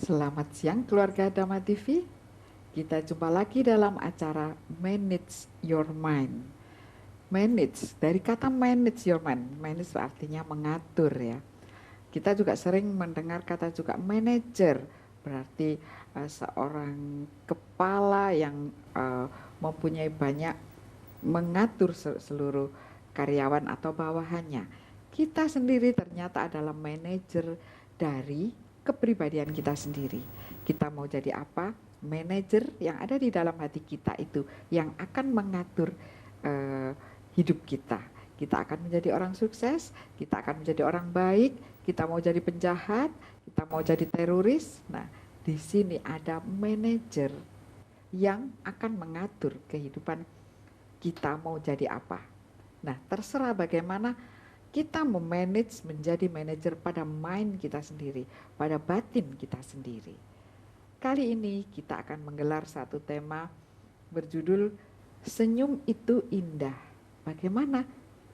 Selamat siang keluarga Dama TV. Kita jumpa lagi dalam acara Manage Your Mind. Manage, dari kata manage your mind. Manage artinya mengatur ya. Kita juga sering mendengar kata juga manager. Berarti seorang kepala yang mempunyai banyak mengatur seluruh karyawan atau bawahannya. Kita sendiri ternyata adalah manajer dari kepribadian kita sendiri. Kita mau jadi apa? Manajer yang ada di dalam hati kita itu yang akan mengatur hidup kita. Kita akan menjadi orang sukses, kita akan menjadi orang baik, kita mau jadi penjahat, kita mau jadi teroris. Nah, di sini ada manajer yang akan mengatur kehidupan kita mau jadi apa. Nah, terserah bagaimana kita memanage menjadi manajer pada mind kita sendiri, pada batin kita sendiri. Kali ini kita akan menggelar satu tema berjudul Senyum itu Indah. Bagaimana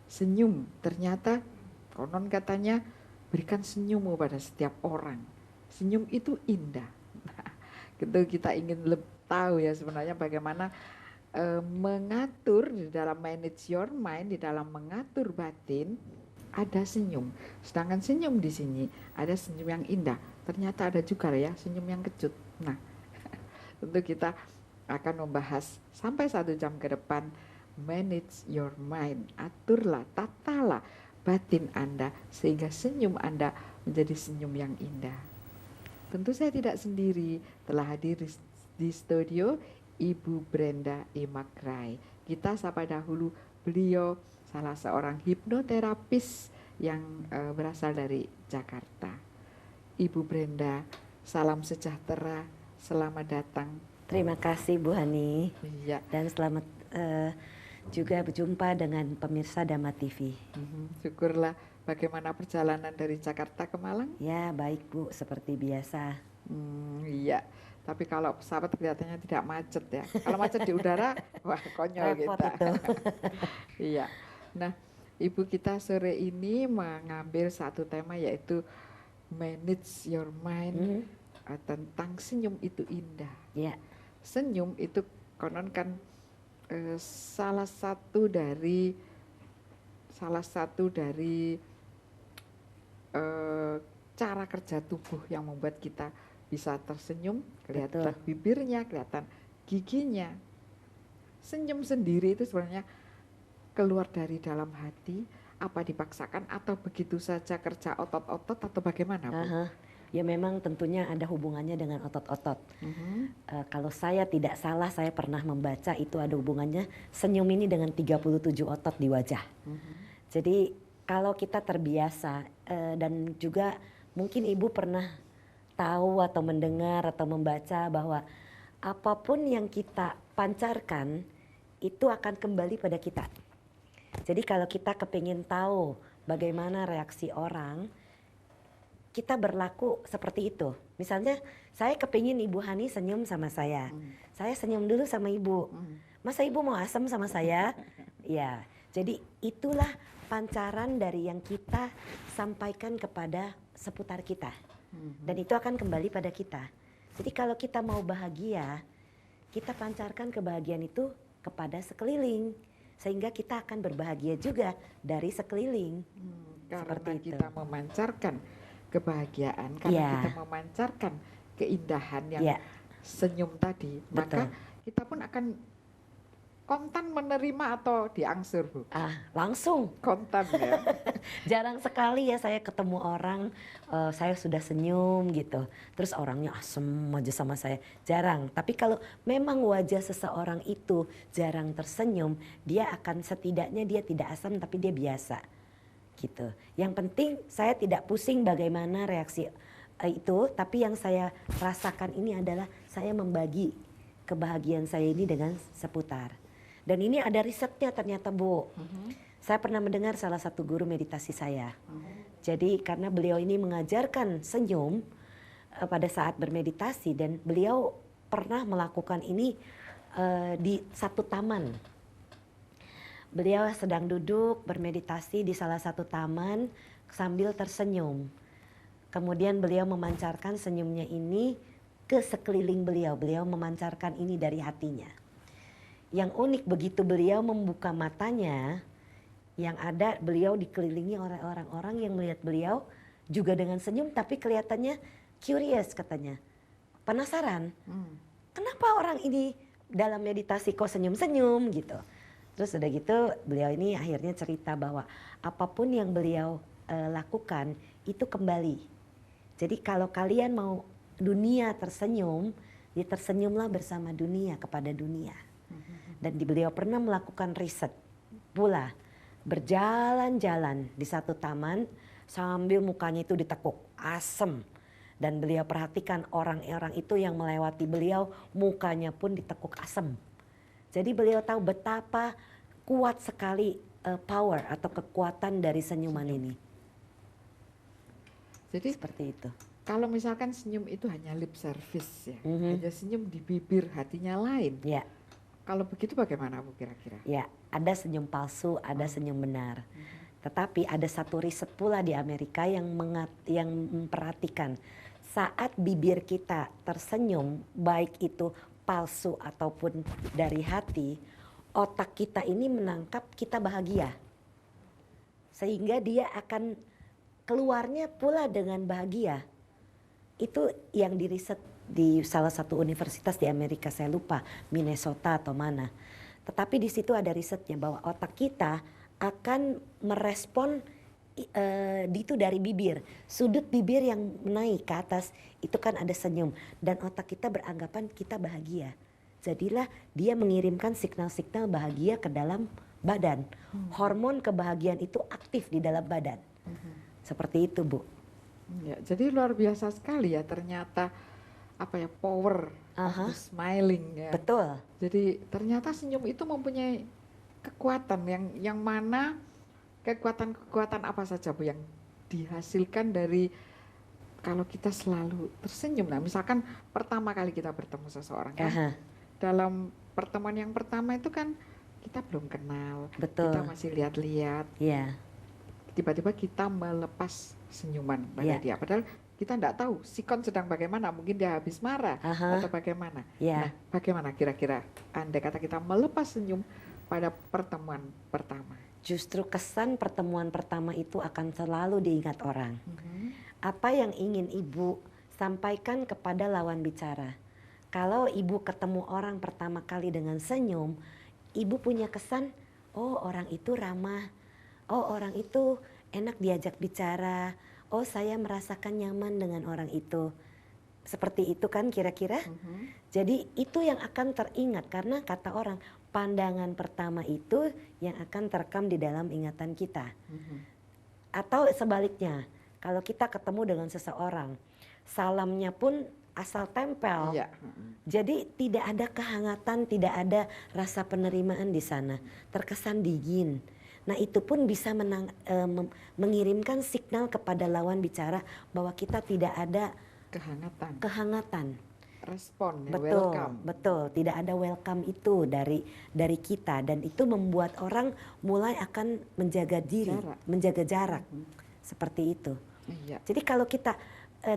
senyum ternyata konon katanya berikan senyummu pada setiap orang. Senyum itu indah. Nah, gitu kita ingin tahu ya sebenarnya bagaimana mengatur di dalam manage your mind, di dalam mengatur batin ada senyum. Sedangkan senyum di sini ada senyum yang indah. Ternyata ada juga ya senyum yang kecut. Nah, tentu kita akan membahas sampai 1 jam ke depan manage your mind. Aturlah, tatalah batin Anda sehingga senyum Anda menjadi senyum yang indah. Tentu saya tidak sendiri, telah hadir di studio Ibu Brenda Imakrai. Kita sapa dahulu beliau salah seorang hipnoterapis yang berasal dari Jakarta. Ibu Brenda, salam sejahtera, selamat datang. Terima kasih Bu Hani. Iya. Dan selamat juga berjumpa dengan pemirsa Dama TV. Syukurlah. Bagaimana perjalanan dari Jakarta ke Malang? Ya baik Bu, seperti biasa. Iya. Tapi kalau pesawat kelihatannya tidak macet ya. Kalau macet di udara, wah konyol kita. Iya. Nah, Ibu kita sore ini mengambil satu tema yaitu manage your mind tentang senyum itu indah. Ya. Senyum itu konon kan salah satu dari cara kerja tubuh yang membuat kita bisa tersenyum, kelihatan Betul. bibirnya, kelihatan giginya. Senyum sendiri itu sebenarnya keluar dari dalam hati, apa dipaksakan atau begitu saja kerja otot-otot atau bagaimana Bu? Ya memang tentunya ada hubungannya dengan otot-otot. Kalau saya tidak salah, saya pernah membaca itu ada hubungannya senyum ini dengan 37 otot di wajah. Jadi kalau kita terbiasa dan juga mungkin Ibu pernah tahu atau mendengar atau membaca bahwa apapun yang kita pancarkan itu akan kembali pada kita. Jadi kalau kita kepingin tahu bagaimana reaksi orang, kita berlaku seperti itu. Misalnya saya kepingin Ibu Hani senyum sama saya. Saya senyum dulu sama Ibu. Masa Ibu mau asem sama saya? Ya, jadi itulah pancaran dari yang kita sampaikan kepada seputar kita. Dan itu akan kembali pada kita. Jadi kalau kita mau bahagia, kita pancarkan kebahagiaan itu kepada sekeliling. Sehingga kita akan berbahagia juga dari sekeliling. Karena kita memancarkan kebahagiaan, karena kita memancarkan keindahan yang senyum tadi, maka kita pun akan kontan menerima atau diangsur Bu? Langsung. Kontan ya. Jarang sekali ya saya ketemu orang, saya sudah senyum gitu. Terus orangnya asem aja sama saya. Jarang. Tapi kalau memang wajah seseorang itu jarang tersenyum, dia akan setidaknya dia tidak asam tapi dia biasa. Gitu. Yang penting saya tidak pusing bagaimana reaksi itu, tapi yang saya rasakan ini adalah saya membagi kebahagiaan saya ini dengan seputar. Dan ini ada risetnya ternyata Bu. Saya pernah mendengar salah satu guru meditasi saya. Jadi karena beliau ini mengajarkan senyum pada saat bermeditasi dan beliau pernah melakukan ini di satu taman. Beliau sedang duduk bermeditasi di salah satu taman sambil tersenyum. Kemudian beliau memancarkan senyumnya ini ke sekeliling beliau. Beliau memancarkan ini dari hatinya. Yang unik begitu beliau membuka matanya, yang ada beliau dikelilingi oleh orang-orang yang melihat beliau juga dengan senyum, tapi kelihatannya curious katanya. Penasaran. Kenapa orang ini dalam meditasi kok senyum-senyum gitu. Terus udah gitu beliau ini akhirnya cerita bahwa apapun yang beliau lakukan itu kembali. Jadi kalau kalian mau dunia tersenyum, ya tersenyumlah bersama dunia kepada dunia. Dan beliau pernah melakukan riset pula, berjalan-jalan di satu taman sambil mukanya itu ditekuk, asem. Dan beliau perhatikan orang-orang itu yang melewati beliau, mukanya pun ditekuk asem. Jadi beliau tahu betapa kuat sekali power atau kekuatan dari senyuman ini. Jadi seperti itu. Kalau misalkan senyum itu hanya lip service ya, hanya senyum di bibir, hatinya lain. Ya. Kalau begitu bagaimana Bu kira-kira? Ya, ada senyum palsu, ada senyum benar. Tetapi ada satu riset pula di Amerika yang memperhatikan saat bibir kita tersenyum, baik itu palsu ataupun dari hati, otak kita ini menangkap kita bahagia. Sehingga dia akan keluarnya pula dengan bahagia. Itu yang diriset di salah satu universitas di Amerika, saya lupa Minnesota atau mana. Tetapi di situ ada risetnya bahwa otak kita akan merespon itu dari bibir. Sudut bibir yang naik ke atas itu kan ada senyum dan otak kita beranggapan kita bahagia. Jadilah dia mengirimkan signal-signal bahagia ke dalam badan. Hormon kebahagiaan itu aktif di dalam badan. Seperti itu, Bu. Ya, jadi luar biasa sekali ya ternyata power of smiling ya. Betul. Jadi ternyata senyum itu mempunyai kekuatan yang mana kekuatan apa saja Bu yang dihasilkan dari kalau kita selalu tersenyum. Nah, misalkan pertama kali kita bertemu seseorang kan, dalam pertemuan yang pertama itu kan kita belum kenal, betul. Kita masih lihat-lihat. Yeah. Tiba-tiba kita melepas senyuman pada dia, padahal kita tidak tahu sikon sedang bagaimana, mungkin dia habis marah atau bagaimana. Nah, bagaimana kira-kira andai kata kita melepas senyum pada pertemuan pertama? Justru kesan pertemuan pertama itu akan selalu diingat orang. Apa yang ingin Ibu sampaikan kepada lawan bicara? Kalau Ibu ketemu orang pertama kali dengan senyum, Ibu punya kesan, oh orang itu ramah, oh orang itu enak diajak bicara, oh saya merasakan nyaman dengan orang itu. Seperti itu kan kira-kira? Jadi itu yang akan teringat karena kata orang pandangan pertama itu yang akan terekam di dalam ingatan kita. Atau sebaliknya, kalau kita ketemu dengan seseorang, salamnya pun asal tempel. Jadi tidak ada kehangatan, tidak ada rasa penerimaan di sana. Terkesan dingin. Nah itu pun bisa mengirimkan signal kepada lawan bicara bahwa kita tidak ada kehangatan. Respon, betul, welcome. Betul, tidak ada welcome itu dari kita dan itu membuat orang mulai akan menjaga diri, menjaga jarak. Seperti itu. Jadi kalau kita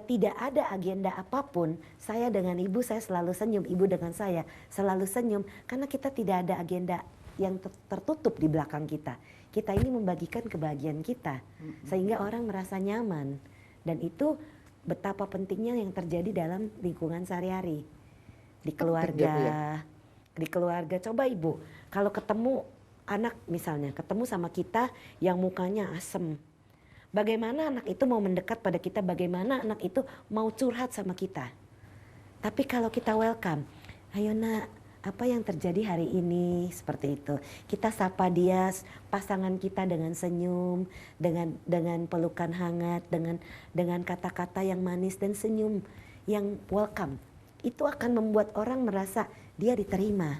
tidak ada agenda apapun, saya dengan Ibu saya selalu senyum, Ibu dengan saya selalu senyum karena kita tidak ada agenda yang tertutup di belakang kita. Kita ini membagikan kebahagiaan kita sehingga orang merasa nyaman dan itu betapa pentingnya yang terjadi dalam lingkungan sehari-hari di keluarga. Di keluarga coba Ibu kalau ketemu anak misalnya ketemu sama kita yang mukanya asem, bagaimana anak itu mau mendekat pada kita, bagaimana anak itu mau curhat sama kita. Tapi kalau kita welcome, ayo nak, apa yang terjadi hari ini, seperti itu. Kita sapa dia, pasangan kita dengan senyum, dengan pelukan hangat, dengan kata-kata yang manis dan senyum yang welcome. Itu akan membuat orang merasa dia diterima.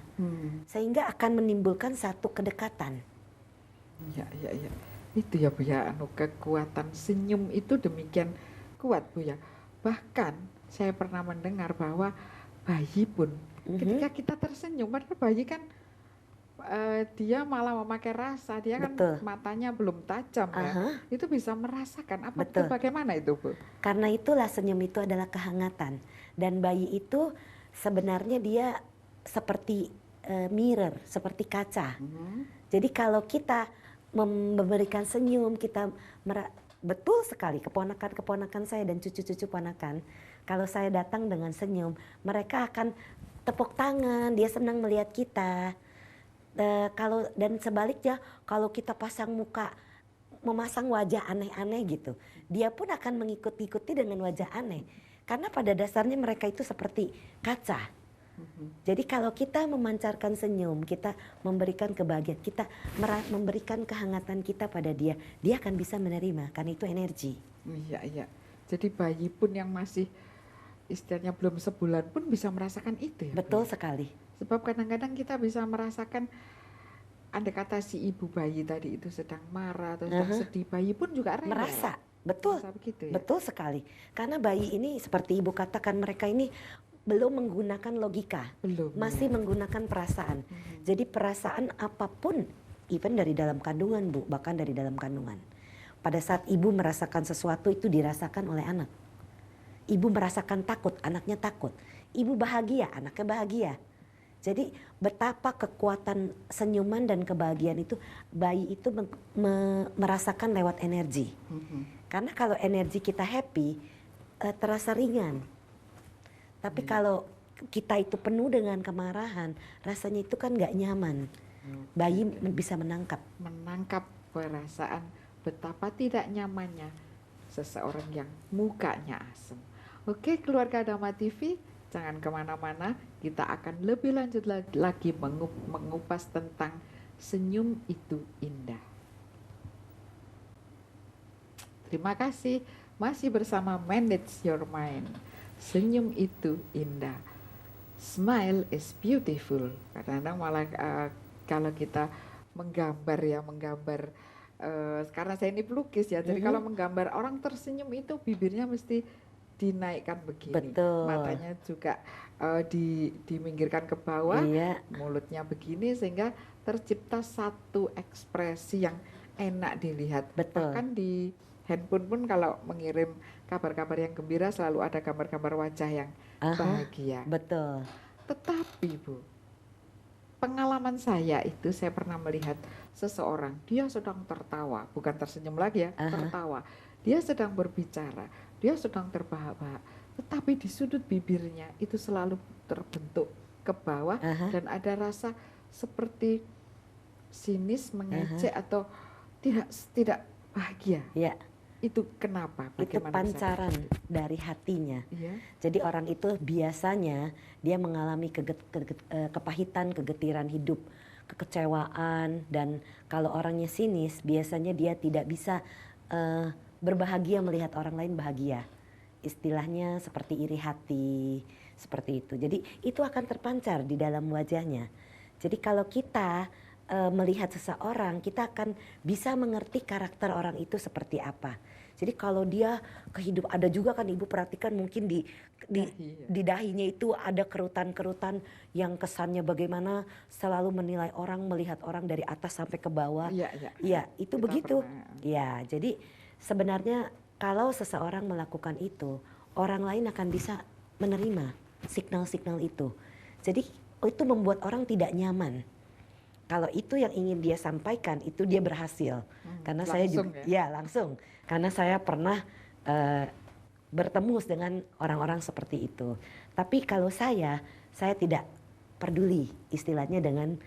Sehingga akan menimbulkan satu kedekatan. Ya. Itu ya Bu ya, kekuatan senyum itu demikian kuat Bu ya. Bahkan saya pernah mendengar bahwa bayi pun ketika kita tersenyum, padahal bayi kan dia malah memakai rasa, dia kan Betul. matanya belum tajam ya, Aha, itu bisa merasakan apa betul. bagaimana itu Bu? Karena itulah senyum itu adalah kehangatan. Dan bayi itu sebenarnya dia seperti mirror, seperti kaca. Jadi kalau kita memberikan senyum, kita betul sekali keponakan-keponakan saya dan cucu-cucu ponakan, kalau saya datang dengan senyum, mereka akan tepuk tangan, dia senang melihat kita. Kalau dan sebaliknya, kalau kita pasang muka, memasang wajah aneh-aneh gitu, dia pun akan mengikuti dengan wajah aneh. Karena pada dasarnya mereka itu seperti kaca. Jadi kalau kita memancarkan senyum, kita memberikan kebahagiaan, kita memberikan kehangatan kita pada dia, dia akan bisa menerima, karena itu energi. Iya, iya. Jadi bayi pun yang masih istilahnya belum sebulan pun bisa merasakan itu ya. Betul Bu? sekali. Sebab kadang-kadang kita bisa merasakan, andai kata si ibu bayi tadi itu sedang marah atau sedang sedih, bayi pun juga Merasa, betul, begitu ya? betul sekali. Karena bayi ini seperti ibu katakan, mereka ini belum menggunakan logika, Belum. masih menggunakan perasaan. Jadi perasaan apapun, even dari dalam kandungan Bu, bahkan dari dalam kandungan. Pada saat ibu merasakan sesuatu itu dirasakan oleh anak. Ibu merasakan takut, anaknya takut. Ibu bahagia, anaknya bahagia. Jadi betapa kekuatan senyuman dan kebahagiaan itu bayi itu merasakan lewat energi. Karena kalau energi kita happy, terasa ringan. Tapi kalau kita itu penuh dengan kemarahan, rasanya itu kan nggak nyaman. Bayi bisa menangkap. Menangkap perasaan betapa tidak nyamannya seseorang yang mukanya asem. Oke, keluarga Dhamma TV, jangan kemana-mana, kita akan lebih lanjut lagi mengupas tentang senyum itu indah. Terima kasih, masih bersama Manage Your Mind. Senyum itu indah. Smile is beautiful. Kadang-kadang malah kalau kita menggambar karena saya ini pelukis ya, jadi kalau menggambar orang tersenyum itu bibirnya mesti dinaikkan begini, Betul. matanya juga diminggirkan ke bawah, Iya. mulutnya begini sehingga tercipta satu ekspresi yang enak dilihat. Betul. Bahkan di handphone pun kalau mengirim kabar-kabar yang gembira selalu ada gambar-gambar wajah yang bahagia. Betul. Tetapi Bu, pengalaman saya itu saya pernah melihat seseorang, dia sedang tertawa, bukan tersenyum lagi ya, tertawa. Dia sedang berbicara, dia sedang terbahak-bahak, tetapi di sudut bibirnya itu selalu terbentuk ke bawah dan ada rasa seperti sinis, mengejek atau tidak bahagia. Ya. Itu kenapa? Itu pancaran dari hatinya. Iya. Jadi orang itu biasanya dia mengalami kepahitan, kegetiran hidup, kekecewaan, dan kalau orangnya sinis biasanya dia tidak bisa berbahagia melihat orang lain bahagia. Istilahnya seperti iri hati, seperti itu. Jadi itu akan terpancar di dalam wajahnya. Jadi kalau kita melihat seseorang, kita akan bisa mengerti karakter orang itu seperti apa. Jadi kalau dia kehidupan, ada juga kan ibu perhatikan mungkin di dahinya itu ada kerutan-kerutan yang kesannya bagaimana selalu menilai orang, melihat orang dari atas sampai ke bawah. Iya, itu kita begitu. Ya, jadi sebenarnya kalau seseorang melakukan itu, orang lain akan bisa menerima signal-signal itu. Jadi itu membuat orang tidak nyaman. Kalau itu yang ingin dia sampaikan, itu dia berhasil. Karena saya juga, ya langsung. Karena saya pernah bertemu dengan orang-orang seperti itu. Tapi kalau saya tidak peduli istilahnya dengan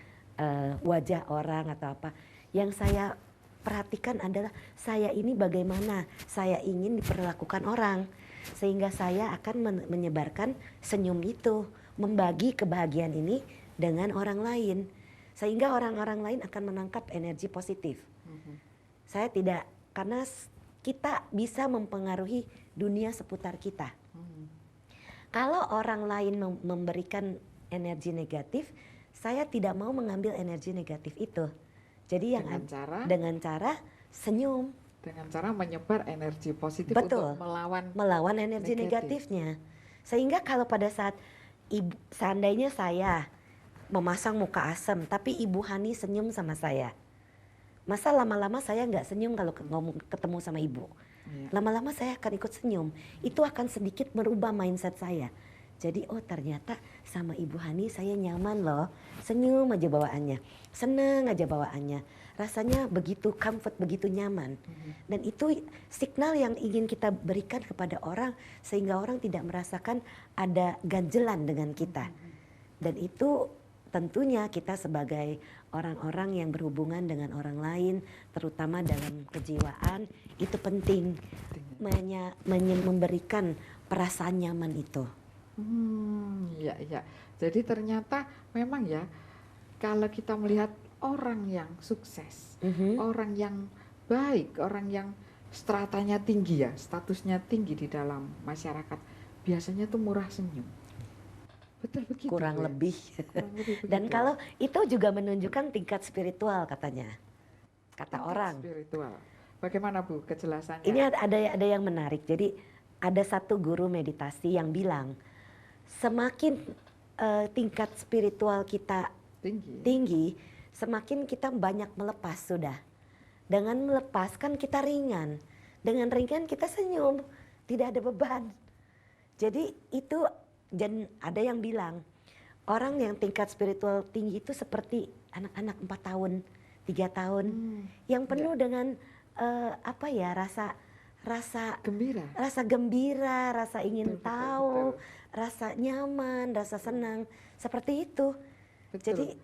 wajah orang atau apa. Yang saya perhatikan adalah saya ini bagaimana saya ingin diperlakukan orang. Sehingga saya akan menyebarkan senyum itu, membagi kebahagiaan ini dengan orang lain. Sehingga orang-orang lain akan menangkap energi positif. Saya tidak, karena kita bisa mempengaruhi dunia seputar kita. Kalau orang lain memberikan energi negatif, saya tidak mau mengambil energi negatif itu. Jadi dengan cara senyum. Dengan cara menyebar energi positif. Betul. Untuk melawan energi negatifnya. Sehingga kalau pada saat seandainya saya memasang muka asem, tapi Ibu Hani senyum sama saya. Masa lama-lama saya nggak senyum kalau ngomong ketemu sama Ibu. Iya. Lama-lama saya akan ikut senyum. Itu akan sedikit merubah mindset saya. Jadi oh ternyata sama Ibu Hani saya nyaman loh. Senyum aja bawaannya. Senang aja bawaannya. Rasanya begitu comfort, begitu nyaman. Dan itu signal yang ingin kita berikan kepada orang sehingga orang tidak merasakan ada ganjelan dengan kita. Dan itu tentunya kita sebagai orang-orang yang berhubungan dengan orang lain, terutama dalam kejiwaan, itu penting memberikan perasaan nyaman itu. Iya, iya. Jadi ternyata memang ya, kalau kita melihat orang yang sukses, orang yang baik, orang yang stratanya tinggi ya, statusnya tinggi di dalam masyarakat, biasanya tuh murah senyum. Betul begitu. Kurang ya? lebih. Kurang lebih Dan begitu. kalau itu juga menunjukkan tingkat spiritual katanya, kata Tingkat orang. spiritual. Bagaimana Bu kejelasannya? Ini ada yang menarik. Jadi ada satu guru meditasi yang bilang semakin tingkat spiritual kita tinggi, semakin kita banyak melepas sudah. Dengan melepas kan kita ringan. Dengan ringan kita senyum, tidak ada beban. Jadi itu, dan ada yang bilang orang yang tingkat spiritual tinggi itu seperti anak-anak 4 tahun, 3 tahun yang penuh dengan rasa gembira, rasa ingin tahu, rasa nyaman, rasa senang, seperti itu. Betul.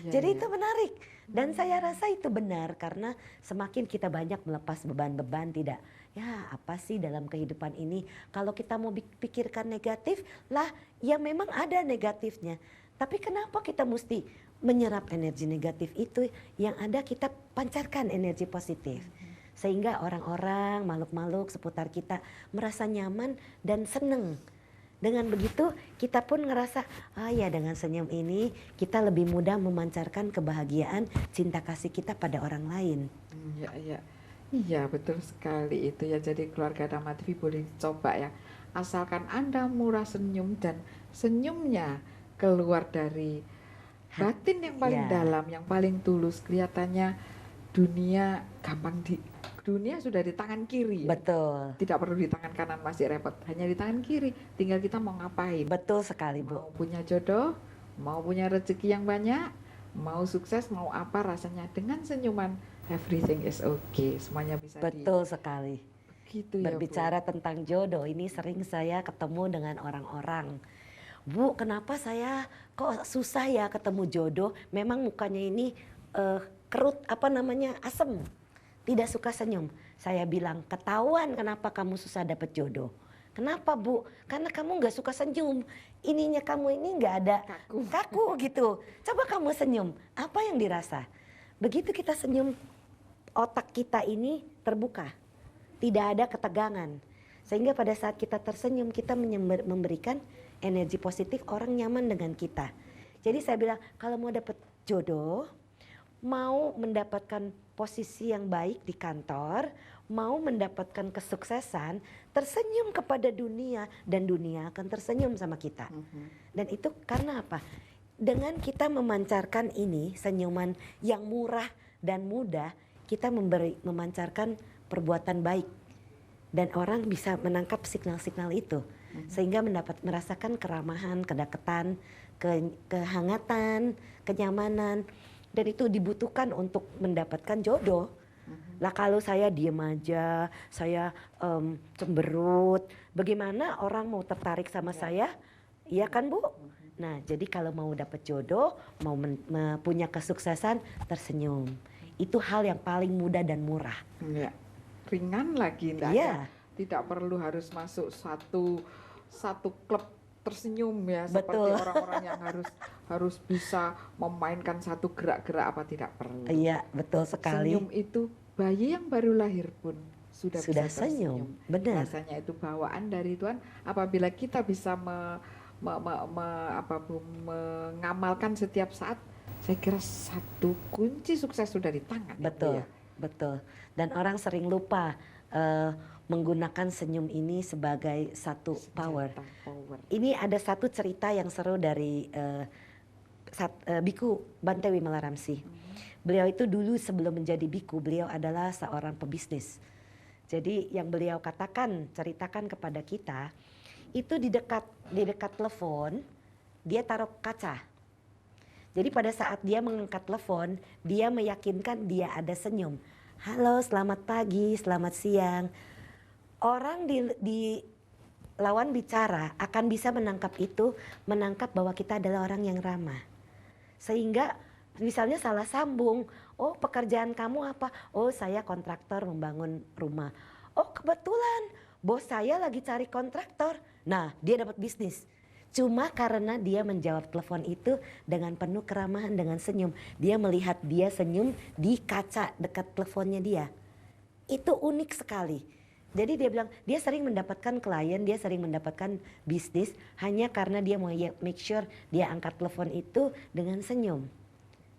Jadi itu menarik dan saya rasa itu benar karena semakin kita banyak melepas beban-beban, tidak ya apa sih dalam kehidupan ini, kalau kita mau pikirkan negatif lah ya memang ada negatifnya, tapi kenapa kita mesti menyerap energi negatif itu, yang ada kita pancarkan energi positif sehingga orang-orang, makhluk-makhluk seputar kita merasa nyaman dan senang. Dengan begitu kita pun ngerasa ya dengan senyum ini kita lebih mudah memancarkan kebahagiaan, cinta kasih kita pada orang lain. Iya betul sekali itu ya. Jadi keluarga Dhamma TV boleh coba ya, asalkan Anda murah senyum dan senyumnya keluar dari batin yang paling dalam, yang paling tulus. Kelihatannya dunia dunia sudah di tangan kiri. Betul. Tidak perlu di tangan kanan, masih repot. Hanya di tangan kiri. Tinggal kita mau ngapain. Betul sekali Bu. Mau punya jodoh, mau punya rezeki yang banyak, mau sukses, mau apa, rasanya dengan senyuman everything is okay. Semuanya bisa. Betul sekali. Begitu Berbicara ya, Bu. tentang jodoh, ini sering saya ketemu dengan orang-orang. Bu, kenapa saya kok susah ya ketemu jodoh? Memang mukanya ini kerut asem. Tidak suka senyum. Saya bilang, ketahuan kenapa kamu susah dapat jodoh. Kenapa Bu? Karena kamu gak suka senyum. Ininya kamu ini gak ada kaku gitu. Coba kamu senyum, apa yang dirasa? Begitu kita senyum, otak kita ini terbuka. Tidak ada ketegangan. Sehingga pada saat kita tersenyum, kita memberikan energi positif, orang nyaman dengan kita. Jadi saya bilang, kalau mau dapat jodoh, mau mendapatkan posisi yang baik di kantor, mau mendapatkan kesuksesan, tersenyum kepada dunia dan dunia akan tersenyum sama kita. Dan itu karena apa? Dengan kita memancarkan ini, senyuman yang murah dan mudah, kita memancarkan perbuatan baik. Dan orang bisa menangkap signal-signal itu. Sehingga merasakan keramahan, kedekatan, kehangatan, kenyamanan. Dan itu dibutuhkan untuk mendapatkan jodoh. Lah kalau saya diem aja, saya cemberut, bagaimana orang mau tertarik sama saya? Iya kan Bu? Nah jadi kalau mau dapat jodoh, mau punya kesuksesan, tersenyum. Itu hal yang paling mudah dan murah. Ya, ringan lagi, tidak perlu harus masuk satu klub tersenyum ya. Betul. Seperti orang-orang yang harus bisa memainkan satu gerak-gerak, apa tidak perlu. Iya betul sekali. Senyum itu bayi yang baru lahir pun sudah bisa senyum. Benar. Rasanya itu bawaan dari Tuhan. Apabila kita bisa mengamalkan setiap saat, saya kira satu kunci sukses sudah di tangan. Betul, betul. Dan orang sering lupa menggunakan senyum ini sebagai satu power. Ini ada satu cerita yang seru dari Biku Bante Wimala Ramsi. Beliau itu dulu sebelum menjadi biku, beliau adalah seorang pebisnis. Jadi yang beliau ceritakan kepada kita, itu di dekat telepon, dia taruh kaca. Jadi pada saat dia mengangkat telepon, dia meyakinkan dia ada senyum. Halo, selamat pagi, selamat siang. Orang di lawan bicara akan bisa menangkap bahwa kita adalah orang yang ramah. Sehingga misalnya salah sambung, oh pekerjaan kamu apa? Oh saya kontraktor membangun rumah. Oh kebetulan bos saya lagi cari kontraktor. Nah dia dapat bisnis. Cuma karena dia menjawab telepon itu dengan penuh keramahan, dengan senyum. Dia melihat dia senyum di kaca dekat teleponnya dia. Itu unik sekali. Jadi dia bilang dia sering mendapatkan klien, dia sering mendapatkan bisnis hanya karena dia mau make sure dia angkat telepon itu dengan senyum.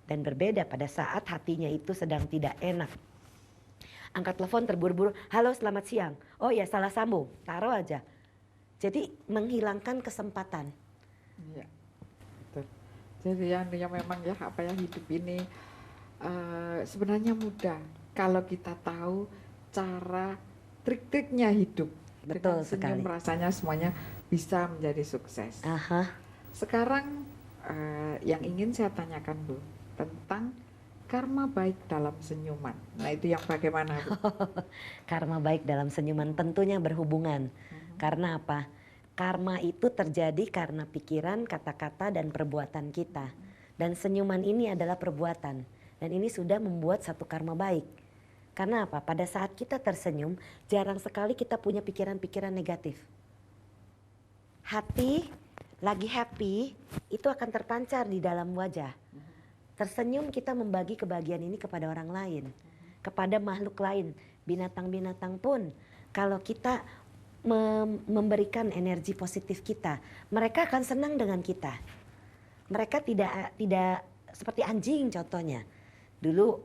Dan berbeda pada saat hatinya itu sedang tidak enak. Angkat telepon terburu-buru, halo selamat siang. Oh ya salah sambung, taruh aja. Jadi menghilangkan kesempatan. Iya, betul. Jadi yang memang ya apa ya hidup ini sebenarnya mudah kalau kita tahu cara trik-triknya hidup. Betul Dengan senyum sekali. rasanya semuanya bisa menjadi sukses. Aha. Sekarang yang ingin saya tanyakan Bu tentang karma baik dalam senyuman. Nah itu yang bagaimana Bu? Karma baik dalam senyuman tentunya berhubungan. Karena apa? Karma itu terjadi karena pikiran, kata-kata, dan perbuatan kita. Dan senyuman ini adalah perbuatan. Dan ini sudah membuat satu karma baik. Karena apa? Pada saat kita tersenyum, jarang sekali kita punya pikiran-pikiran negatif. Hati lagi happy, itu akan terpancar di dalam wajah. Tersenyum kita membagi kebahagiaan ini kepada orang lain. Kepada makhluk lain, binatang-binatang pun. Kalau kita memberikan energi positif kita, mereka akan senang dengan kita. Mereka tidak seperti anjing contohnya. Dulu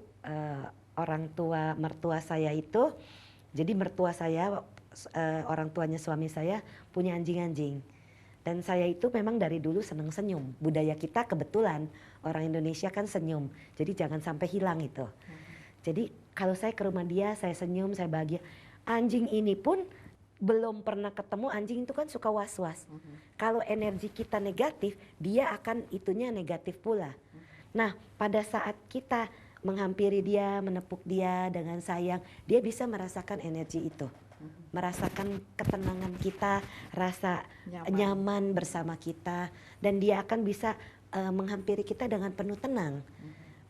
mertua saya itu, jadi mertua saya, orang tuanya suami saya punya anjing-anjing. Dan saya itu memang dari dulu senang senyum. Budaya kita kebetulan orang Indonesia kan senyum. Jadi jangan sampai hilang itu. Jadi kalau saya ke rumah dia, saya senyum, saya bahagia. Anjing ini pun belum pernah ketemu, anjing itu kan suka was-was. Kalau energi kita negatif, dia akan itunya negatif pula. Nah pada saat kita menghampiri dia, menepuk dia dengan sayang, dia bisa merasakan energi itu. Merasakan ketenangan kita, rasa nyaman bersama kita, dan dia akan bisa menghampiri kita dengan penuh tenang.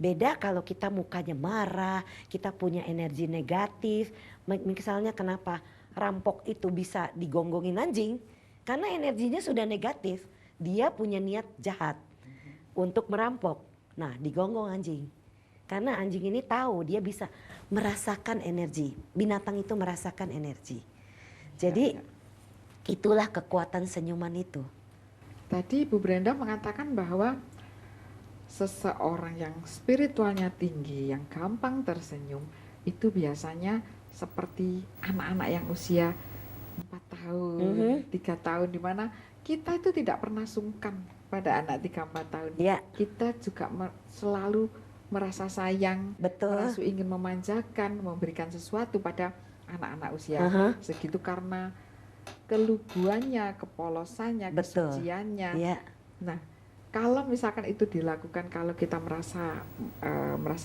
Beda kalau kita mukanya marah, kita punya energi negatif. Misalnya kenapa rampok itu bisa digonggongin anjing? Karena energinya sudah negatif, dia punya niat jahat untuk merampok. Nah digonggong anjing. Karena anjing ini tahu dia bisa merasakan energi. Binatang itu merasakan energi. Jadi itulah kekuatan senyuman itu. Tadi Bu Brenda mengatakan bahwa seseorang yang spiritualnya tinggi, yang gampang tersenyum, itu biasanya seperti anak-anak yang usia 4 tahun, 3 tahun, di mana kita itu tidak pernah sungkan pada anak 3-4 tahun. Ya. Kita juga selalu merasa sayang, merasa ingin memanjakan, memberikan sesuatu pada anak-anak usia segitu karena keluguannya, kepolosannya, kesuciannya. Nah, kalau misalkan itu dilakukan, kalau kita merasa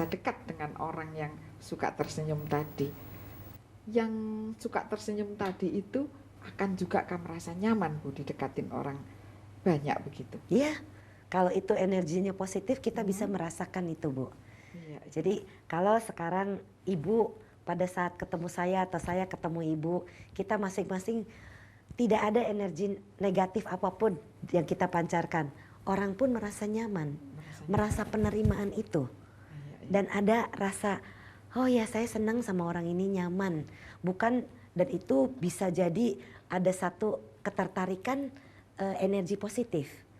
dekat dengan orang yang suka tersenyum tadi, yang suka tersenyum tadi itu akan merasa nyaman Bu didekatin orang banyak begitu. Iya. Kalau itu energinya positif, kita bisa merasakan itu Bu. Iya. Jadi kalau sekarang Ibu pada saat ketemu saya atau saya ketemu Ibu, kita masing-masing tidak ada energi negatif apapun yang kita pancarkan. Orang pun merasa nyaman, merasa penerimaan itu. Dan ada rasa, oh ya saya senang sama orang ini, nyaman. Bukan, dan itu bisa jadi ada satu ketertarikan energi positif.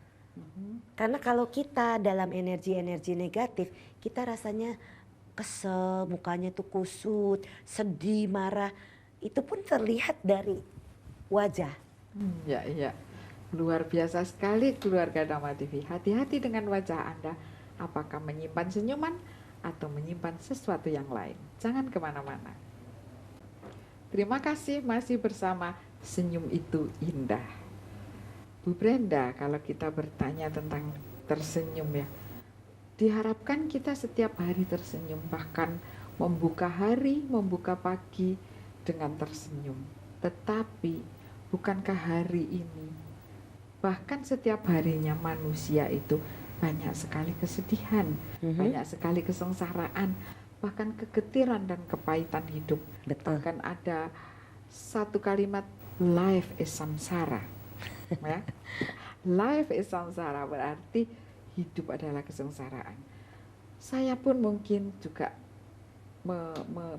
Karena kalau kita dalam energi-energi negatif, kita rasanya kesel, mukanya tuh kusut, sedih, marah. Itu pun terlihat dari wajah. Iya. Luar biasa sekali keluarga Dharma TV. Hati-hati dengan wajah Anda. Apakah menyimpan senyuman atau menyimpan sesuatu yang lain. Jangan kemana-mana. Terima kasih masih bersama Senyum Itu Indah. Bu Brenda, kalau kita bertanya tentang tersenyum ya, diharapkan kita setiap hari tersenyum, bahkan membuka hari, membuka pagi dengan tersenyum. Tetapi bukankah hari ini, bahkan setiap harinya manusia itu banyak sekali kesedihan, banyak sekali kesengsaraan, bahkan kegetiran dan kepahitan hidup. Betul. Bahkan ada satu kalimat, life is samsara. Ya. Life is samsara berarti hidup adalah kesengsaraan. Saya pun mungkin juga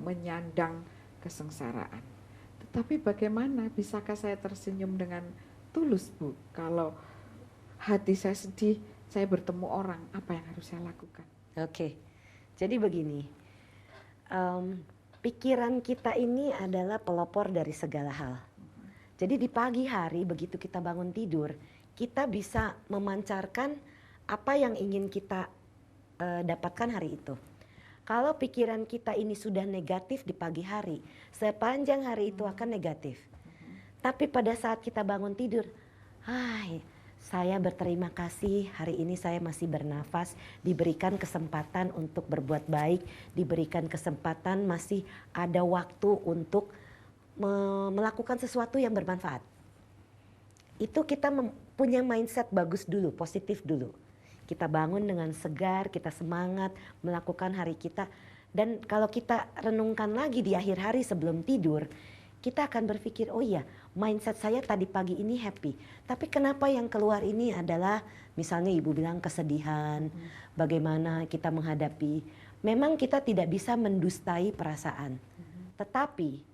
menyandang kesengsaraan. Tetapi bagaimana bisakah saya tersenyum dengan tulus, Bu? Kalau hati saya sedih, saya bertemu orang, apa yang harus saya lakukan? Oke, jadi begini, pikiran kita ini adalah pelopor dari segala hal. Jadi di pagi hari begitu kita bangun tidur, kita bisa memancarkan apa yang ingin kita dapatkan hari itu. Kalau pikiran kita ini sudah negatif di pagi hari, sepanjang hari itu akan negatif. Tapi pada saat kita bangun tidur, saya berterima kasih hari ini saya masih bernafas, diberikan kesempatan untuk berbuat baik, diberikan kesempatan masih ada waktu untuk melakukan sesuatu yang bermanfaat. Itu kita punya mindset bagus dulu, positif dulu. Kita bangun dengan segar, kita semangat melakukan hari kita. Dan kalau kita renungkan lagi di akhir hari sebelum tidur, kita akan berpikir, oh iya, mindset saya tadi pagi ini happy. Tapi kenapa yang keluar ini adalah misalnya ibu bilang kesedihan, bagaimana kita menghadapi. Memang kita tidak bisa mendustai perasaan. Tetapi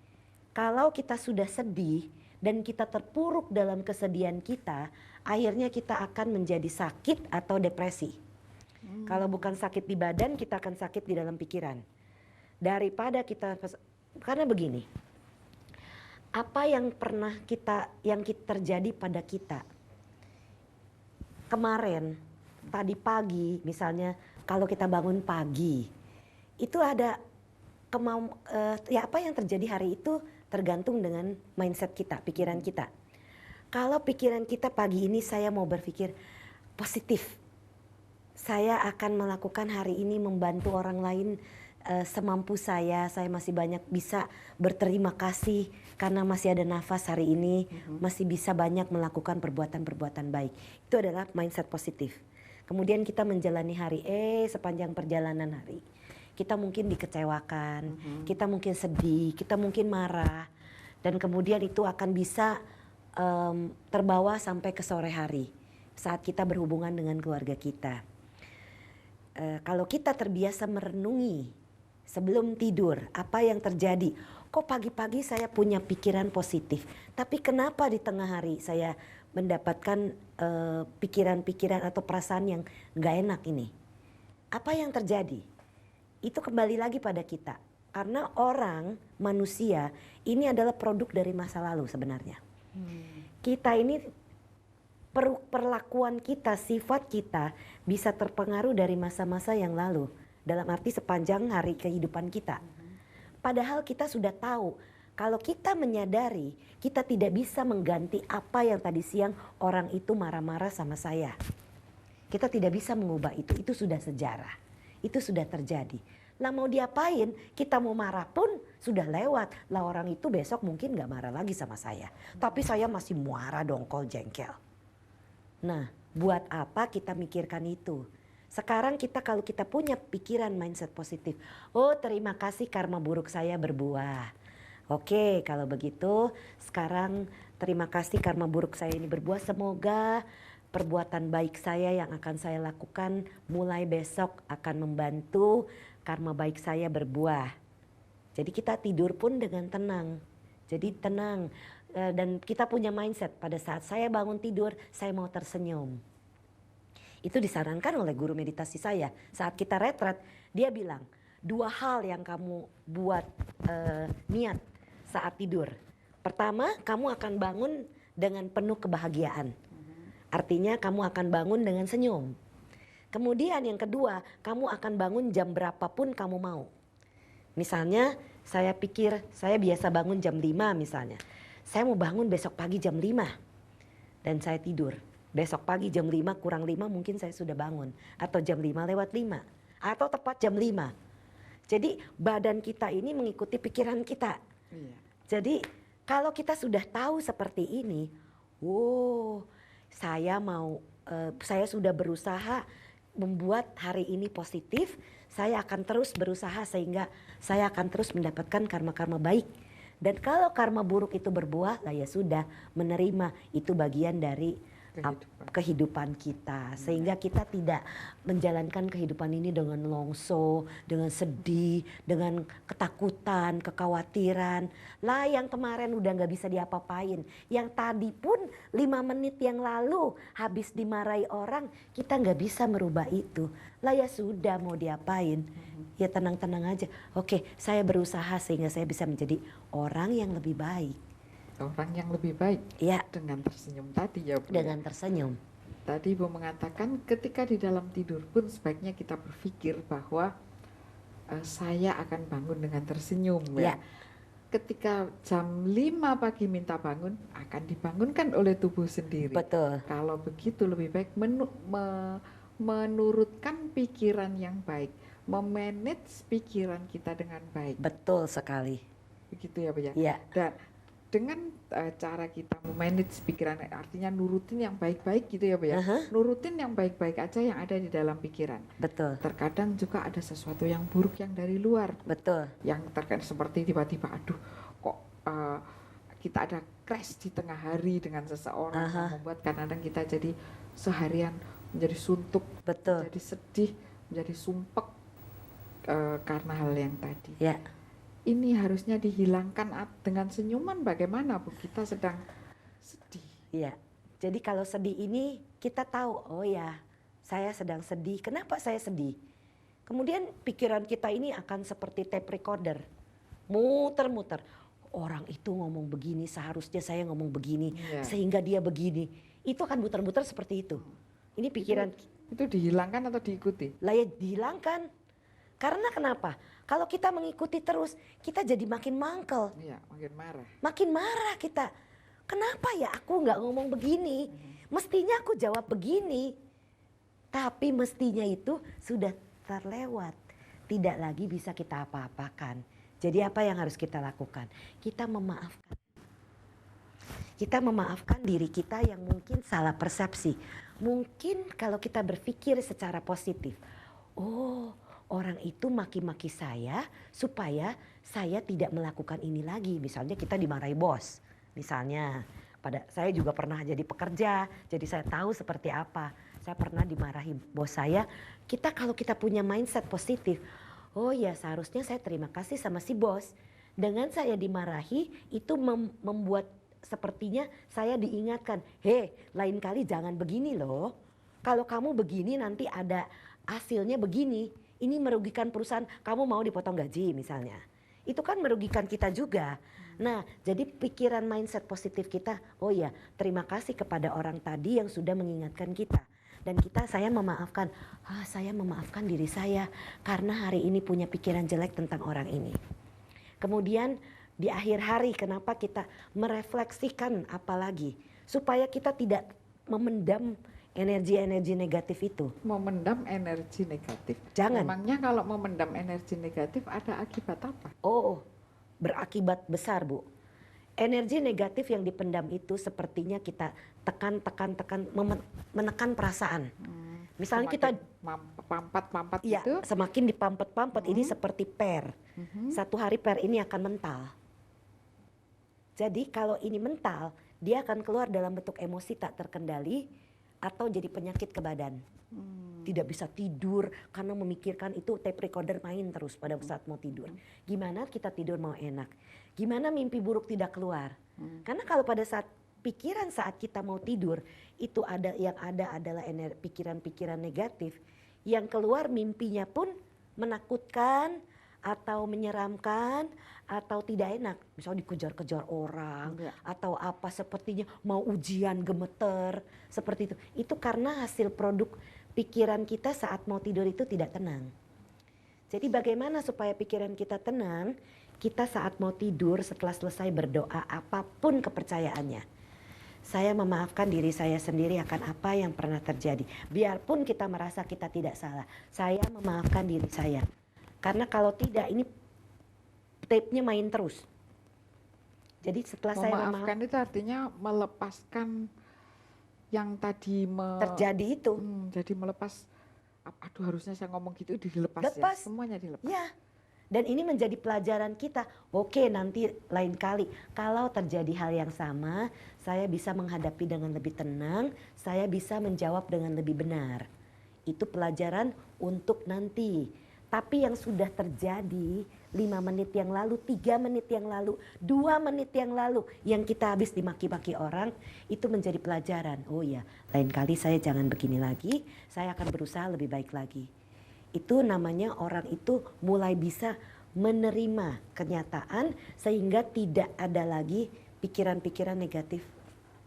kalau kita sudah sedih dan kita terpuruk dalam kesedihan kita, akhirnya kita akan menjadi sakit atau depresi. Kalau bukan sakit di badan, kita akan sakit di dalam pikiran. Daripada kita, karena begini, apa yang pernah yang terjadi pada kita kemarin, tadi pagi misalnya, kalau kita bangun pagi, itu ada apa yang terjadi hari itu tergantung dengan mindset kita, pikiran kita. Kalau pikiran kita pagi ini saya mau berpikir positif, saya akan melakukan hari ini membantu orang lain semampu saya masih banyak bisa berterima kasih karena masih ada nafas hari ini, masih bisa banyak melakukan perbuatan-perbuatan baik. Itu adalah mindset positif. Kemudian kita menjalani hari, sepanjang perjalanan hari, kita mungkin dikecewakan, kita mungkin sedih, kita mungkin marah, dan kemudian itu akan bisa terbawa sampai ke sore hari saat kita berhubungan dengan keluarga kita. Kalau kita terbiasa merenungi sebelum tidur, apa yang terjadi? Kok pagi-pagi saya punya pikiran positif, tapi kenapa di tengah hari saya mendapatkan pikiran-pikiran atau perasaan yang gak enak ini? Apa yang terjadi? Itu kembali lagi pada kita. Karena orang, manusia, ini adalah produk dari masa lalu sebenarnya. Kita ini, perlakuan kita, sifat kita bisa terpengaruh dari masa-masa yang lalu. Dalam arti sepanjang hari kehidupan kita. Padahal kita sudah tahu, kalau kita menyadari, kita tidak bisa mengganti apa yang tadi siang orang itu marah-marah sama saya. Kita tidak bisa mengubah itu sudah sejarah. Itu sudah terjadi. Lah mau diapain, kita mau marah pun sudah lewat. Lah orang itu besok mungkin gak marah lagi sama saya. Tapi saya masih marah, dongkol, jengkel. Nah, buat apa kita mikirkan itu? Sekarang kalau kita punya pikiran mindset positif. Oh, terima kasih karma buruk saya berbuah. Oke, kalau begitu sekarang terima kasih karma buruk saya ini berbuah. Semoga perbuatan baik saya yang akan saya lakukan mulai besok akan membantu karma baik saya berbuah. Jadi kita tidur pun dengan tenang. Jadi tenang. Dan kita punya mindset pada saat saya bangun tidur, saya mau tersenyum. Itu disarankan oleh guru meditasi saya. Saat kita retret, dia bilang, 2 hal yang kamu buat niat saat tidur. Pertama, kamu akan bangun dengan penuh kebahagiaan. Artinya kamu akan bangun dengan senyum. Kemudian yang kedua, kamu akan bangun jam berapapun kamu mau. Misalnya saya pikir saya biasa bangun jam 5 misalnya. Saya mau bangun besok pagi jam 5 dan saya tidur. Besok pagi jam 5 kurang 5 mungkin saya sudah bangun. Atau jam 5 lewat 5. Atau tepat jam 5. Jadi badan kita ini mengikuti pikiran kita. Iya. Jadi kalau kita sudah tahu seperti ini, saya sudah berusaha membuat hari ini positif, saya akan terus berusaha sehingga saya akan terus mendapatkan karma-karma baik. Dan kalau karma buruk itu berbuah, lah ya sudah, menerima itu bagian dari kehidupan kita. Sehingga kita tidak menjalankan kehidupan ini dengan longso, dengan sedih, dengan ketakutan, kekhawatiran. Lah yang kemarin udah gak bisa diapa-apain. Yang tadi pun 5 menit yang lalu habis dimarahi orang, kita gak bisa merubah itu. Lah ya sudah, mau diapain? Ya tenang-tenang aja. Oke, saya berusaha sehingga saya bisa menjadi orang yang lebih baik. Orang yang lebih baik ya, dengan tersenyum tadi ya Bu. Dengan tersenyum. Tadi Ibu mengatakan ketika di dalam tidur pun sebaiknya kita berpikir bahwa saya akan bangun dengan tersenyum ya. Ketika jam 5 pagi minta bangun akan dibangunkan oleh tubuh sendiri. Betul. Kalau begitu lebih baik menurutkan pikiran yang baik, memanage pikiran kita dengan baik. Betul sekali. Begitu ya Bu ya. Ya. Dan dengan cara kita memanage pikiran, artinya nurutin yang baik-baik gitu ya Bu ya. Nurutin yang baik-baik aja yang ada di dalam pikiran. Betul. Terkadang juga ada sesuatu yang buruk yang dari luar. Betul. Yang terkadang seperti tiba-tiba aduh kok kita ada crash di tengah hari dengan seseorang yang membuat kadang-kadang kita jadi seharian menjadi suntuk, betul, menjadi sedih, menjadi sumpek karena hal yang tadi. Ya. Ini harusnya dihilangkan dengan senyuman. Bagaimana Bu, kita sedang sedih. Iya, jadi kalau sedih ini kita tahu, oh ya saya sedang sedih. Kenapa saya sedih? Kemudian pikiran kita ini akan seperti tape recorder, muter-muter. Orang itu ngomong begini, seharusnya saya ngomong begini, sehingga dia begini. Itu akan muter-muter seperti itu. Ini pikiran. Itu dihilangkan atau diikuti? Lah ya dihilangkan. Karena kenapa? Kalau kita mengikuti terus, kita jadi makin mangkel. Iya, makin marah. Makin marah kita. Kenapa ya aku nggak ngomong begini? Mestinya aku jawab begini. Tapi mestinya itu sudah terlewat. Tidak lagi bisa kita apa-apakan. Jadi apa yang harus kita lakukan? Kita memaafkan. Kita memaafkan diri kita yang mungkin salah persepsi. Mungkin kalau kita berpikir secara positif. Orang itu maki-maki saya supaya saya tidak melakukan ini lagi. Misalnya kita dimarahi bos. Misalnya saya juga pernah jadi pekerja, jadi saya tahu seperti apa. Saya pernah dimarahi bos saya. Kalau kita punya mindset positif, oh ya seharusnya saya terima kasih sama si bos. Dengan saya dimarahi itu membuat sepertinya saya diingatkan, lain kali jangan begini loh. Kalau kamu begini nanti ada hasilnya begini. Ini merugikan perusahaan, kamu mau dipotong gaji misalnya. Itu kan merugikan kita juga. Nah, jadi pikiran mindset positif kita, oh ya, terima kasih kepada orang tadi yang sudah mengingatkan kita. Dan saya memaafkan, saya memaafkan diri saya karena hari ini punya pikiran jelek tentang orang ini. Kemudian di akhir hari kenapa kita merefleksikan apalagi supaya kita tidak memendam energi-energi negatif itu. Memendam energi negatif. Jangan. Memangnya kalau memendam energi negatif ada akibat apa? Berakibat besar Bu. Energi negatif yang dipendam itu sepertinya kita tekan, menekan perasaan. Misalnya kita pampat ya, itu. Semakin dipampat-pampat ini seperti per. Satu hari per ini akan mental. Jadi kalau ini mental, dia akan keluar dalam bentuk emosi tak terkendali atau jadi penyakit ke badan. Tidak bisa tidur karena memikirkan itu, tape recorder main terus pada saat mau tidur. Gimana kita tidur mau enak? Gimana mimpi buruk tidak keluar? Karena kalau pada saat kita mau tidur itu adalah pikiran-pikiran negatif, yang keluar mimpinya pun menakutkan atau menyeramkan atau tidak enak, misalnya dikejar-kejar orang atau apa sepertinya mau ujian gemeter seperti itu karena hasil produk pikiran kita saat mau tidur itu tidak tenang. Jadi bagaimana supaya pikiran kita tenang, kita saat mau tidur setelah selesai berdoa apapun kepercayaannya, saya memaafkan diri saya sendiri akan apa yang pernah terjadi. Biarpun kita merasa kita tidak salah, saya memaafkan diri saya. Karena kalau tidak ini tape-nya main terus. Jadi setelah saya memaafkan itu artinya melepaskan yang tadi terjadi itu. Jadi melepas, aduh harusnya saya ngomong gitu, dilepas ya, semuanya dilepas. Ya. Dan ini menjadi pelajaran kita. Oke, nanti lain kali kalau terjadi hal yang sama, saya bisa menghadapi dengan lebih tenang, saya bisa menjawab dengan lebih benar. Itu pelajaran untuk nanti. Tapi yang sudah terjadi 5 menit yang lalu, 3 menit yang lalu, 2 menit yang lalu, yang kita habis dimaki-maki orang, itu menjadi pelajaran. Oh ya, lain kali saya jangan begini lagi, saya akan berusaha lebih baik lagi. Itu namanya orang itu mulai bisa menerima kenyataan sehingga tidak ada lagi pikiran-pikiran negatif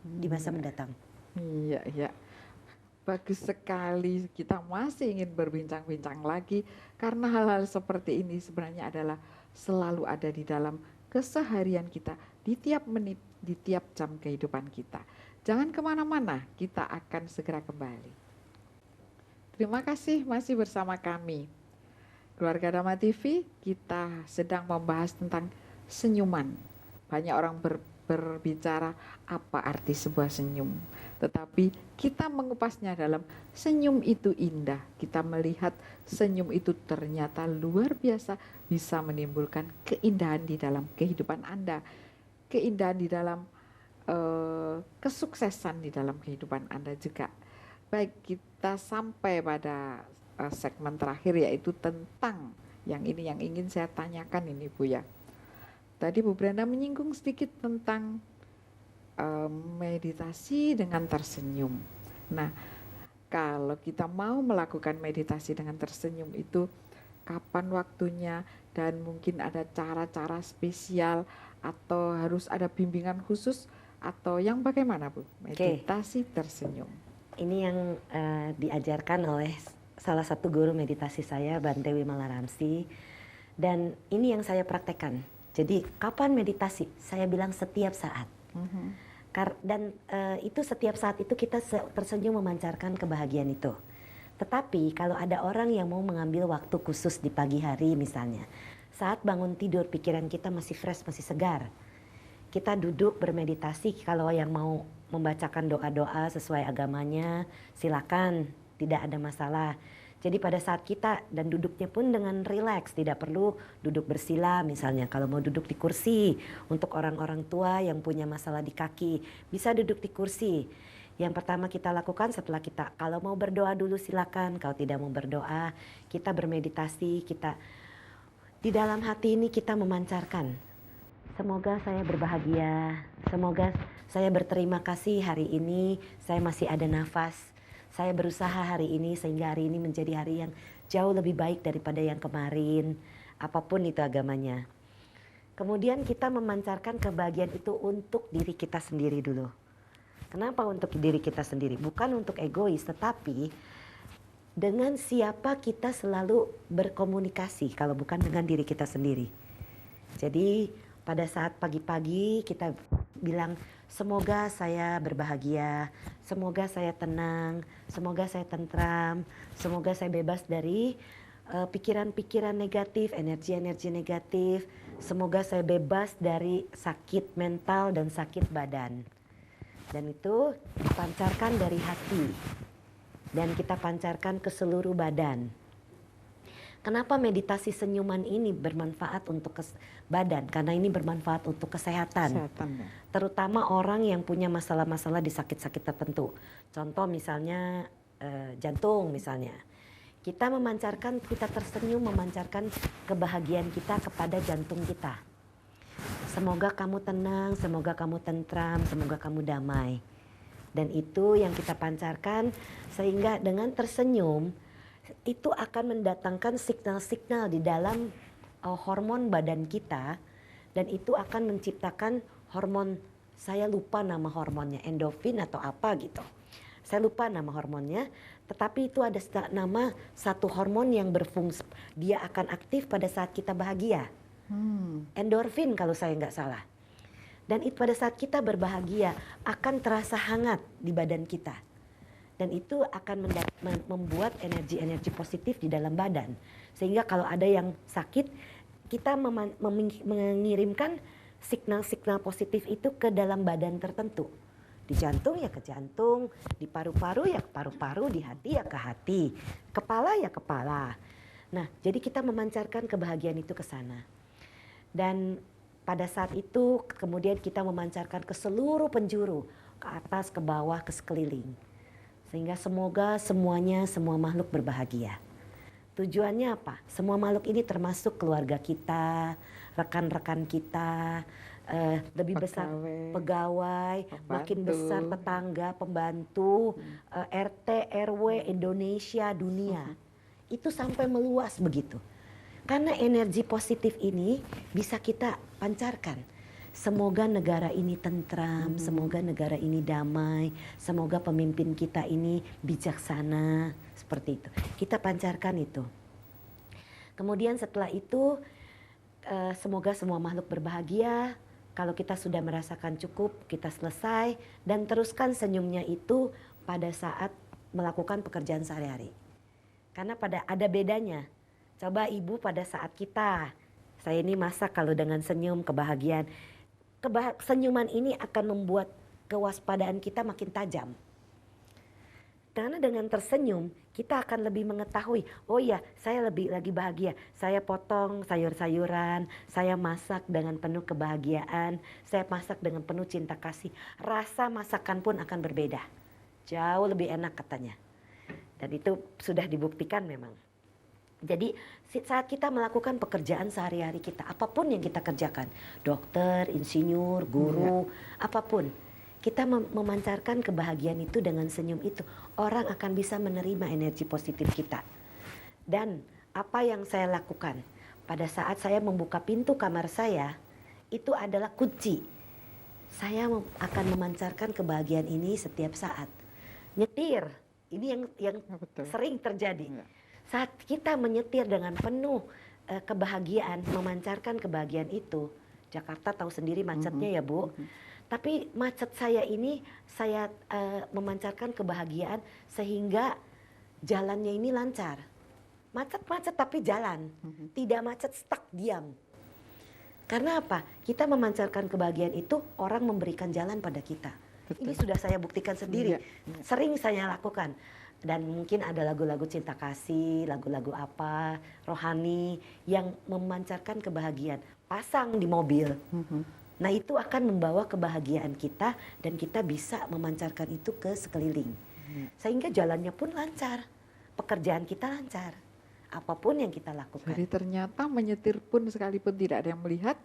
di masa mendatang. Iya, iya. Bagus sekali, kita masih ingin berbincang-bincang lagi karena hal-hal seperti ini sebenarnya adalah selalu ada di dalam keseharian kita, di tiap menit, di tiap jam kehidupan kita. Jangan kemana-mana, kita akan segera kembali. Terima kasih masih bersama kami. Keluarga Dhamma TV, kita sedang membahas tentang senyuman. Banyak orang berbicara apa arti sebuah senyum. Tetapi kita mengupasnya dalam senyum itu indah. Kita melihat senyum itu ternyata luar biasa bisa menimbulkan keindahan di dalam kehidupan Anda. Keindahan di dalam kesuksesan di dalam kehidupan Anda juga. Baik, kita sampai pada segmen terakhir yaitu tentang yang ini yang ingin saya tanyakan ini Bu ya. Tadi Bu Brenda menyinggung sedikit tentang meditasi dengan tersenyum. Nah, kalau kita mau melakukan meditasi dengan tersenyum itu kapan waktunya dan mungkin ada cara-cara spesial atau harus ada bimbingan khusus atau yang bagaimana Bu? Meditasi tersenyum. Ini yang diajarkan oleh salah satu guru meditasi saya, Bante Wimala Ramsi, dan ini yang saya praktekkan. Jadi kapan meditasi? Saya bilang setiap saat. Dan itu setiap saat itu kita tersenyum memancarkan kebahagiaan itu. Tetapi kalau ada orang yang mau mengambil waktu khusus di pagi hari misalnya, saat bangun tidur pikiran kita masih fresh, masih segar. Kita duduk bermeditasi, kalau yang mau membacakan doa-doa sesuai agamanya silakan, tidak ada masalah. Jadi pada saat kita dan duduknya pun dengan rileks, tidak perlu duduk bersila misalnya. Kalau mau duduk di kursi, untuk orang-orang tua yang punya masalah di kaki, bisa duduk di kursi. Yang pertama kita lakukan setelah kita, kalau mau berdoa dulu silakan, kalau tidak mau berdoa, kita bermeditasi, kita di dalam hati ini kita memancarkan. Semoga saya berbahagia, semoga saya berterima kasih hari ini, saya masih ada nafas. Saya berusaha hari ini sehingga hari ini menjadi hari yang jauh lebih baik daripada yang kemarin. Apapun itu agamanya. Kemudian kita memancarkan kebahagiaan itu untuk diri kita sendiri dulu. Kenapa untuk diri kita sendiri? Bukan untuk egois, tetapi dengan siapa kita selalu berkomunikasi kalau bukan dengan diri kita sendiri. Jadi pada saat pagi-pagi kita bilang semoga saya berbahagia, semoga saya tenang, semoga saya tentram, semoga saya bebas dari pikiran-pikiran negatif, energi-energi negatif, semoga saya bebas dari sakit mental dan sakit badan. Dan itu dipancarkan dari hati dan kita pancarkan ke seluruh badan. Kenapa meditasi senyuman ini bermanfaat untuk badan? Karena ini bermanfaat untuk kesehatan. Ya. Terutama orang yang punya masalah-masalah di sakit-sakit tertentu. Contoh misalnya jantung misalnya. Kita memancarkan, kita tersenyum memancarkan kebahagiaan kita kepada jantung kita. Semoga kamu tenang, semoga kamu tentram, semoga kamu damai. Dan itu yang kita pancarkan sehingga dengan tersenyum itu akan mendatangkan signal-signal di dalam hormon badan kita, dan itu akan menciptakan hormon, saya lupa nama hormonnya, endorfin atau apa gitu. Saya lupa nama hormonnya, tetapi itu ada nama satu hormon yang berfungsi, dia akan aktif pada saat kita bahagia. Endorfin kalau saya nggak salah. Dan itu pada saat kita berbahagia akan terasa hangat di badan kita. Dan itu akan membuat energi-energi positif di dalam badan. Sehingga kalau ada yang sakit, kita mengirimkan signal-signal positif itu ke dalam badan tertentu. Di jantung ya ke jantung, di paru-paru ya ke paru-paru, di hati ya ke hati, kepala ya kepala. Nah, jadi kita memancarkan kebahagiaan itu ke sana. Dan pada saat itu kemudian kita memancarkan ke seluruh penjuru, ke atas, ke bawah, ke sekeliling. Sehingga semoga semuanya, semua makhluk berbahagia. Tujuannya apa? Semua makhluk ini termasuk keluarga kita, rekan-rekan kita, lebih besar pegawai, makin besar tetangga, pembantu, RT, RW, Indonesia, dunia. Itu sampai meluas begitu. Karena energi positif ini bisa kita pancarkan. Semoga negara ini tentram, semoga negara ini damai, semoga pemimpin kita ini bijaksana, seperti itu. Kita pancarkan itu. Kemudian setelah itu, semoga semua makhluk berbahagia. Kalau kita sudah merasakan cukup, kita selesai dan teruskan senyumnya itu pada saat melakukan pekerjaan sehari-hari. Karena ada bedanya. Coba ibu pada saat saya ini masak kalau dengan senyum, kebahagiaan. Senyuman ini akan membuat kewaspadaan kita makin tajam. Karena dengan tersenyum, kita akan lebih mengetahui, oh iya saya lagi bahagia. Saya potong sayur-sayuran, saya masak dengan penuh kebahagiaan, saya masak dengan penuh cinta kasih. Rasa masakan pun akan berbeda. Jauh lebih enak katanya. Dan itu sudah dibuktikan memang. Jadi saat kita melakukan pekerjaan sehari-hari kita, apapun yang kita kerjakan, dokter, insinyur, guru, apapun, kita memancarkan kebahagiaan itu dengan senyum itu, orang akan bisa menerima energi positif kita. Dan apa yang saya lakukan pada saat saya membuka pintu kamar saya, itu adalah kunci. Saya akan memancarkan kebahagiaan ini setiap saat. Nyetir, ini yang sering terjadi. Saat kita menyetir dengan penuh kebahagiaan, memancarkan kebahagiaan itu, Jakarta tahu sendiri macetnya ya Bu. Tapi macet saya ini, saya memancarkan kebahagiaan sehingga jalannya ini lancar. Macet-macet tapi jalan, tidak macet stuck diam. Karena apa? Kita memancarkan kebahagiaan itu, orang memberikan jalan pada kita. Betul. Ini sudah saya buktikan sendiri, sering saya lakukan. Dan mungkin ada lagu-lagu cinta kasih, lagu-lagu apa, rohani yang memancarkan kebahagiaan. Pasang di mobil. Nah itu akan membawa kebahagiaan kita dan kita bisa memancarkan itu ke sekeliling. Sehingga jalannya pun lancar, pekerjaan kita lancar, apapun yang kita lakukan. Jadi ternyata menyetir pun sekalipun tidak ada yang melihat,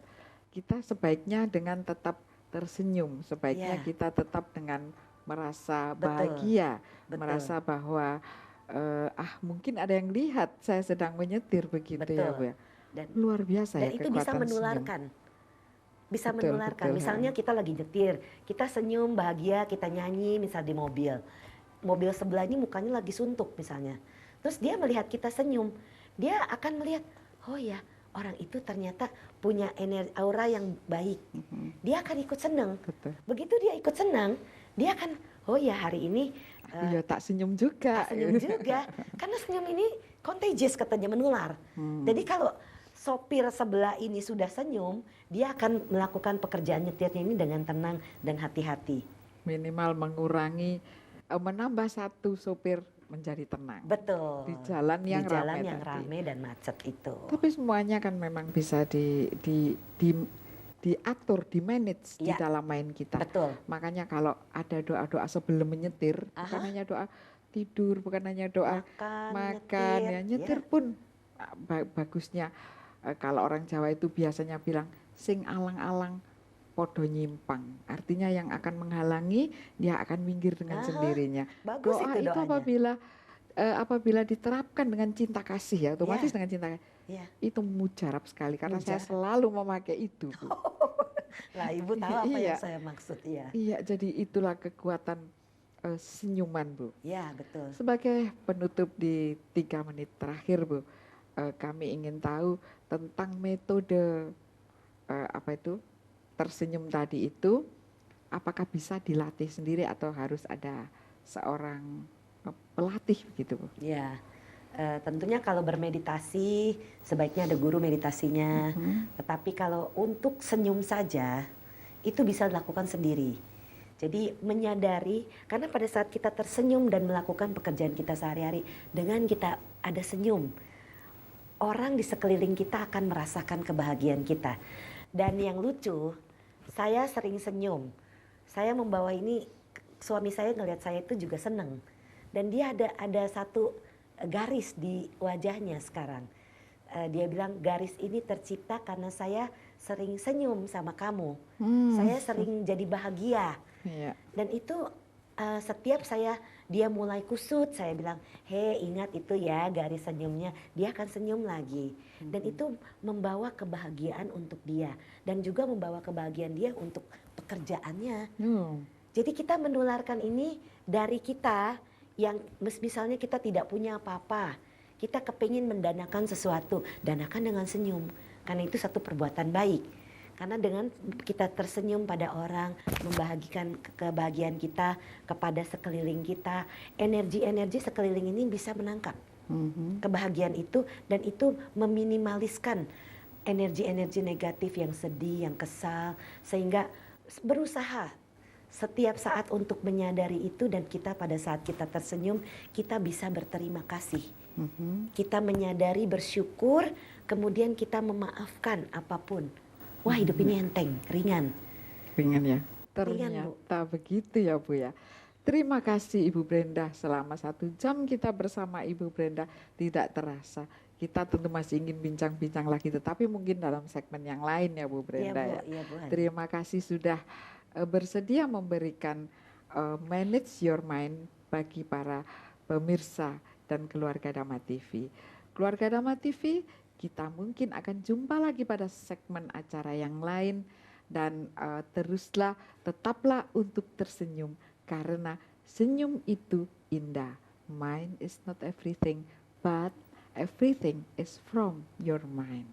kita sebaiknya dengan tetap tersenyum, sebaiknya kita tetap dengan merasa bahagia, merasa bahwa mungkin ada yang lihat saya sedang menyetir begitu ya Bu ya. Dan luar biasa dan ya itu bisa menularkan. Bisa menularkan. Misalnya kita lagi nyetir, kita senyum bahagia, kita nyanyi misal di mobil. Mobil sebelah ini mukanya lagi suntuk misalnya. Terus dia melihat kita senyum, dia akan melihat, oh ya orang itu ternyata punya energi aura yang baik. Dia akan ikut senang. Begitu dia ikut senang, dia akan, oh ya hari ini iya tak senyum juga. Tak senyum juga. Karena senyum ini contagious katanya, menular. Jadi kalau sopir sebelah ini sudah senyum, dia akan melakukan pekerjaan nyetirnya ini dengan tenang dan hati-hati. Minimal mengurangi, menambah satu sopir menjadi tenang. Betul. Di jalan yang di jalan yang ramai dan macet itu. Tapi semuanya kan memang bisa diatur, di-manage di dalam main kita. Betul. Makanya kalau ada doa-doa sebelum menyetir, bukan hanya doa tidur, bukan hanya doa makan, nyetir pun bagusnya. Kalau orang Jawa itu biasanya bilang sing alang-alang podo nyimpang. Artinya yang akan menghalangi dia akan minggir dengan sendirinya. Bagus doa itu apabila diterapkan dengan cinta kasih ya, otomatis dengan cinta kasih. Iya. Itu mujarab sekali karena saya Mujarab. selalu memakai itu, Bu. Lah Ibu tahu apa Iya, yang saya maksud, iya. iya, jadi itulah kekuatan senyuman, Bu. Ya, betul. Sebagai penutup di 3 menit terakhir, Bu, kami ingin tahu tentang metode apa itu tersenyum tadi itu, apakah bisa dilatih sendiri atau harus ada seorang pelatih begitu, Bu? Ya, tentunya kalau bermeditasi sebaiknya ada guru meditasinya. Tetapi kalau untuk senyum saja itu bisa dilakukan sendiri. Jadi menyadari, karena pada saat kita tersenyum dan melakukan pekerjaan kita sehari-hari, dengan kita ada senyum, orang di sekeliling kita akan merasakan kebahagiaan kita. Dan yang lucu, saya sering senyum. Saya membawa ini, suami saya ngelihat saya itu juga seneng. Dan dia ada satu garis di wajahnya sekarang. Dia bilang garis ini tercipta karena saya sering senyum sama kamu. Saya sering jadi bahagia. Iya. Dan itu setiap dia mulai kusut, saya bilang, hei ingat itu ya garis senyumnya, dia akan senyum lagi. Dan itu membawa kebahagiaan untuk dia. Dan juga membawa kebahagiaan dia untuk pekerjaannya. Jadi kita menularkan ini dari kita yang misalnya kita tidak punya apa-apa. Kita kepingin mendanakan sesuatu, danakan dengan senyum. Karena itu satu perbuatan baik. Karena dengan kita tersenyum pada orang, membahagikan kebahagiaan kita kepada sekeliling kita, energi-energi sekeliling ini bisa menangkap kebahagiaan itu, dan itu meminimaliskan energi-energi negatif yang sedih, yang kesal, sehingga berusaha setiap saat untuk menyadari itu, dan kita pada saat kita tersenyum, kita bisa berterima kasih. Kita menyadari, bersyukur, kemudian kita memaafkan apapun. Wah, hidup ini enteng, ringan. Ringan ya? Ringan, Bu. Ternyata begitu ya, Bu ya. Terima kasih Ibu Brenda, selama 1 jam kita bersama Ibu Brenda tidak terasa. Kita tentu masih ingin bincang-bincang lagi, tetapi mungkin dalam segmen yang lain ya Bu Brenda ya. Iya, Bu. Terima kasih sudah bersedia memberikan manage your mind bagi para pemirsa dan keluarga Dhamma TV. Keluarga Dhamma TV, kita mungkin akan jumpa lagi pada segmen acara yang lain, dan tetaplah untuk tersenyum karena senyum itu indah. Mind is not everything, but everything is from your mind.